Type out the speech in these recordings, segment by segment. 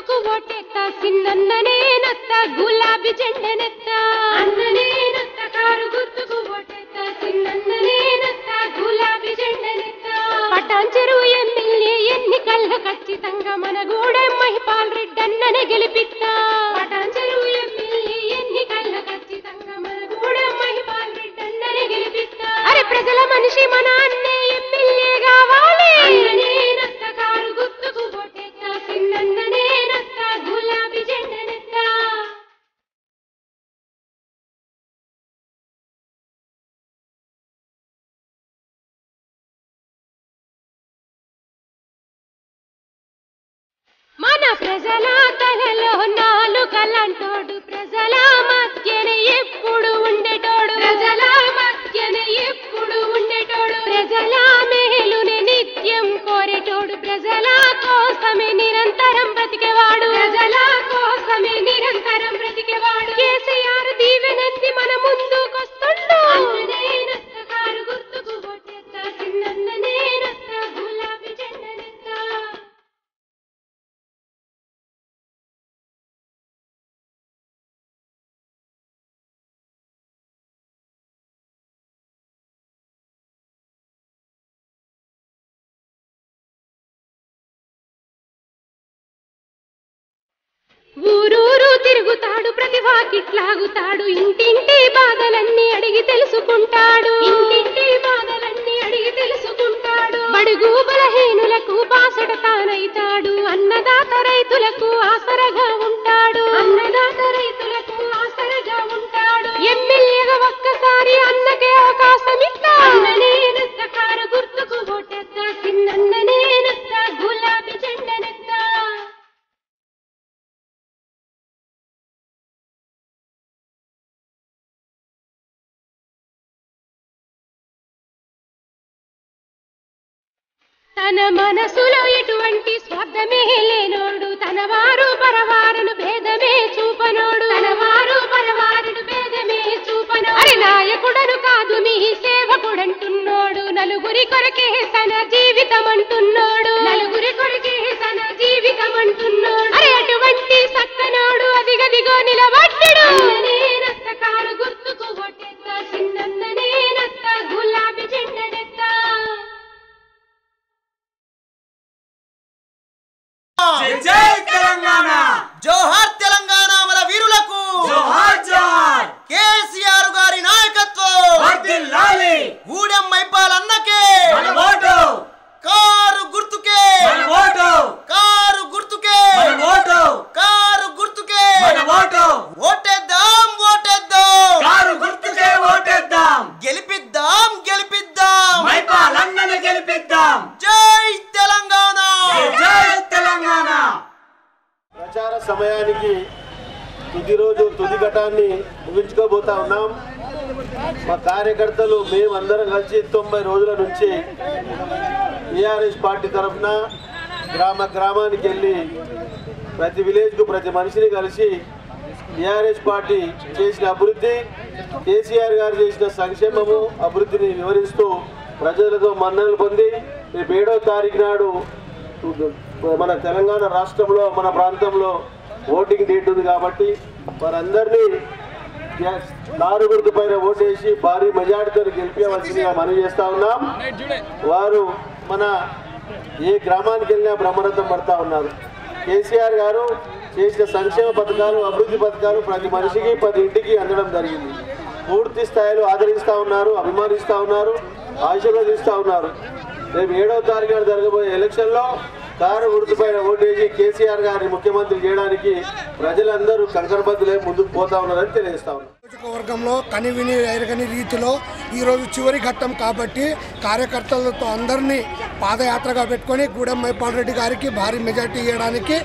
గుర్తుకు ఓటేస్తా చిన్నన్ననేనత్త గులాబీ జెండనెత్త అన్ననేనత్త కారు గుర్తుకు ఓటేస్తా చిన్నన్ననేనత్త గులాబీ జెండనెత్త పటాన్ చెరువు ఎమ్మెల్యే ఎన్నికల్లో ఖచ్చితంగా మన గూడెం మహిపాల్ రెడ్డి అన్ననే గెలిపిస్తా పటాన్ చెరువు ఎమ్మెల్యే ఎన్నికల్లో ఖచ్చితంగా మన గూడెం మహిపాల్ రెడ్డి అన్ననే గెలిపిస్తా అరే ప్రజల మనిషి మన అన్నే ఎమ్మెల్యే కావాలి అన్ననేనత్త కారు గుర్తుకు ఓటేస్తా చిన్నన్ననేనత్త గులాబీ జెండనెత్త మన ప్రజల తలలో నాలుకలంటోడు ప్రజల మధ్యనే ఎప్పుడు ఉండేటోడు ప్రజల మధ్యనే ఎప్పుడు ఉండేటోడు ప్రజల మేలునే నిత్యం కోరేటోడు ప్రజల కోసమే నిరంతరం బ్రతికేవాడు ప్రజల కోసమే నిరంతరం బ్రతికేవాడు కేసీఆర్ దీవెనంది మన ముందుకొస్తుండు అన్ననేనత్త కారు గుర్తుకు ఓటేస్తా చిన్నన్ననేనత్త గులాబీ జెండనెత్త ఊరూరు తిరుగుతాడు ప్రతి వాకిట్లాగుతాడు ఇంటింటి బాధలన్నీ అడిగి తెలుసుకుంటాడు ఇంటింటి బాధలన్నీ అడిగి తెలుసుకుంటాడు బడుగు బలహీనులకు బాసట తానైతాడు అన్నదాత రైతులకు ఆసరగా ఉంటాడు అన్నదాత రైతులకు ఆసరగా ఉంటాడు ఎమ్మెల్యేగా ఒక్కసారి అన్నకే అవకాశం ఇస్తా అన్ననేనత్త కారు గుర్తుకు ఓటేస్తా చిన్నన్ననేనత్త గులాబీ జెండనెత్త తన మనసులో ఎటువంటి స్వార్థమే లేనోడు తన వారు పరవారును భేదమే చూపనోడు తన వారు పరవారును భేదమే చూపనోడు అరే నాయకుడను కాదు మీ సేవకుడంటున్నోడు నలుగురి కొరకే తన జీవితం అంటున్నోడు నలుగురి కొరకే తన జీవితం అంటున్నోడు అరే అటువంటి సక్కనోడు అదిగదిగో నిలబడ్డాడు అన్ననేనత్త కారు గుర్తుకు ఓటేస్తా చిన్నన్ననేనత్త గులాబీ జెండనెత్త జై జై తెలంగాణ జోహార్ తెలంగాణ మన వీరులకు జోహార్ జోహార్ కేసీఆర్ గారి నాయకత్వం వర్ధిల్లాలి గూడెం మైపాల్ అన్నకే మన ఓటు కారు గుర్తుకే మన ఓటు కారు గుర్తుకే మన ఓటు కారు గుర్తుకే మన ఓటు ఓటేద్దాం ఓటేద్దాం కారు గుర్తుకే ఓటేద్దాం గెలిపిద్దాం గెలిపిద్దాం మైపాల్ అన్నని గెలిపిద్దాం జై తెలంగాణ జై జై తెలంగాణ ప్రచార సమయానికి తుది ఘటాన్ని ముగించుకోబోతా ఉన్నాం. మా కార్యకర్తలు మేమందరం కలిసి 90 రోజుల నుంచి టీఆర్ఎస్ పార్టీ తరఫున గ్రామానికి వెళ్ళి ప్రతి విలేజ్కు ప్రతి మనిషిని కలిసి టీఆర్ఎస్ పార్టీ చేసిన అభివృద్ధి, కేసీఆర్ గారు చేసిన సంక్షేమము అభివృద్ధిని వివరిస్తూ ప్రజలతో మన్ననలు పొంది రేపు 7వ తారీఖు నాడు మన తెలంగాణ రాష్ట్రంలో మన ప్రాంతంలో ఓటింగ్ డేట్ ఉంది కాబట్టి వారందరినీ కారు గుర్తు పైన ఓటేసి భారీ మెజార్టీతో గెలిపించవలసిందిగా మనవి చేస్తా ఉన్నాం. వారు మన ఏ గ్రామానికి వెళ్ళినా బ్రహ్మరథం పడతా ఉన్నారు. కేసీఆర్ గారు చేసిన సంక్షేమ పథకాలు అభివృద్ధి పథకాలు ప్రతి మనిషికి ప్రతి ఇంటికి అందడం జరిగింది. పూర్తి స్థాయిలో ఆదరిస్తూ ఉన్నారు, అభిమానిస్తూ ఉన్నారు, ఆశీర్వదిస్తూ ఉన్నారు. రేపు 7వ తారీఖు నాడు జరగబోయే ఎలక్షన్లో కారు గుర్తుపైన ఓటేసి కేసీఆర్ గారిని ముఖ్యమంత్రి చేయడానికి ప్రజలందరూ కంకణబద్దులై ముందుకు పోతా ఉన్నారని తెలియజేస్తా ఉన్నారు. నియోజకవర్గంలో కనివిని ఎరగని రీతిలో ఈరోజు చివరి ఘట్టం కాబట్టి కార్యకర్తలతో అందరినీ పాదయాత్రగా పెట్టుకొని గూడెం మైపాల్ రెడ్డి గారికి భారీ మెజార్టీ ఇవ్వడానికి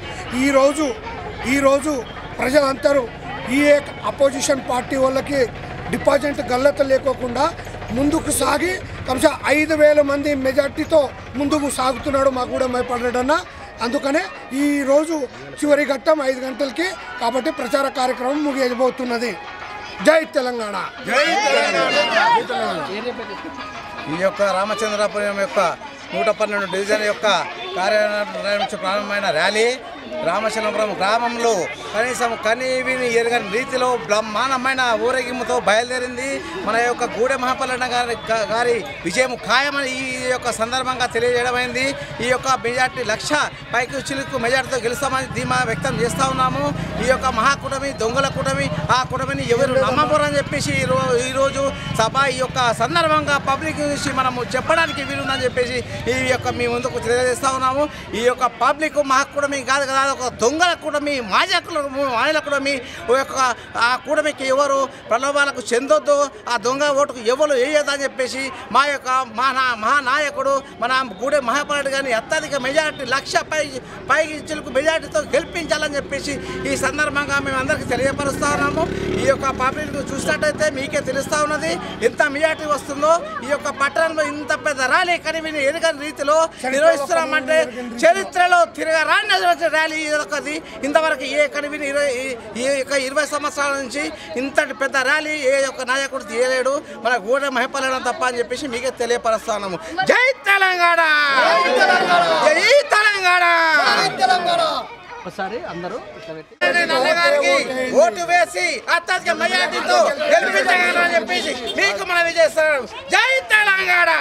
ఈరోజు ప్రజలందరూ ఈ అపోజిషన్ పార్టీ వాళ్ళకి డిపాజిట్ గల్లత లేకోకుండా ముందుకు సాగి కనీసం 5,000 మంది మెజార్టీతో ముందుకు సాగుతున్నాడు మా గూడెం మైపాల్ రెడ్డి అన్న. అందుకనే ఈరోజు చివరి ఘట్టం 5 గంటలకి కాబట్టి ప్రచార కార్యక్రమం ముగియబోతున్నది. జై తెలంగాణ. ఈ యొక్క రామచంద్రాపురం యొక్క 112 డివిజన్ యొక్క కార్యాలయం నుంచి ప్రారంభమైన ర్యాలీ రామచంద్రపురం గ్రామంలో కనీసం కనీవిని ఎరగని రీతిలో బ్రహ్మాండమైన ఊరేగింపుతో బయలుదేరింది. మన యొక్క గూడెం మహాపల్లన్న గారి విజయం ఖాయమని ఈ యొక్క సందర్భంగా తెలియజేయడమైంది. ఈ యొక్క మెజార్టీ 1,00,000 పైకి చిలుకు మెజార్టీతో గెలుస్తామని ధీమా వ్యక్తం చేస్తూ ఉన్నాము. ఈ యొక్క మహాకూటమి దొంగల కూటమి, ఆ కూటమిని ఎవరు నమ్మబోరని చెప్పేసి ఈరోజు సభ ఈ యొక్క సందర్భంగా పబ్లిక్ నుంచి మనము చెప్పడానికి వీలుందని చెప్పేసి ఈ యొక్క మీ ముందుకు తెలియజేస్తూ ఉన్నాము. ఈ యొక్క పబ్లిక్ మహాకూటమి కాదు కదా, ఒక దొంగల కూటమి, మాజల కూటమి, యొక్క ఆ కూటమికి ఎవరు ప్రలోభాలకు చెందొద్దు, ఆ దొంగ ఓటుకు ఎవరు వేయొద్దని చెప్పేసి మా యొక్క మహానాయకుడు మన గూడెం మహాపల్లన్న గారిని అత్యధిక మెజార్టీ 1,00,000 పైకి చిలుకు మెజార్టీతో గెలిపించాలని చెప్పేసి ఈ సందర్భంగా మేము అందరికీ తెలియపరుస్తూ ఉన్నాము. ఈ యొక్క పబ్లిక్ చూసినట్టయితే మీకే తెలుస్తూ ఉన్నది ఎంత మెజార్టీ వస్తుందో. ఈ యొక్క పట్టణంలో ఇంత పెద్ద ర్యాలీ కనివిని ఎరగని రీతిలో నిర్వహిస్తున్నామంటే చరిత్రలో తిరగరాని ర్యాలీ ఇదొకది. ఇంతవరకు ఏ కనివిని ఈ యొక్క 20 సంవత్సరాల నుంచి ఇంతటి పెద్ద ర్యాలీ ఏ యొక్క నాయకుడు తీయలేడు, మన గూడెం మహాపల్లన్న తప్ప అని చెప్పేసి మీకే తెలియపరుస్తున్నాము. జై తెలంగాణ, జై తెలంగాణ. ఒకసారి అందరూ ఓటు వేసి అత్యధిక మెజార్టీతో గెలిపించాలని చెప్పేసి మీకు మనం విజయిస్తున్నాం. జై తెలంగాణ.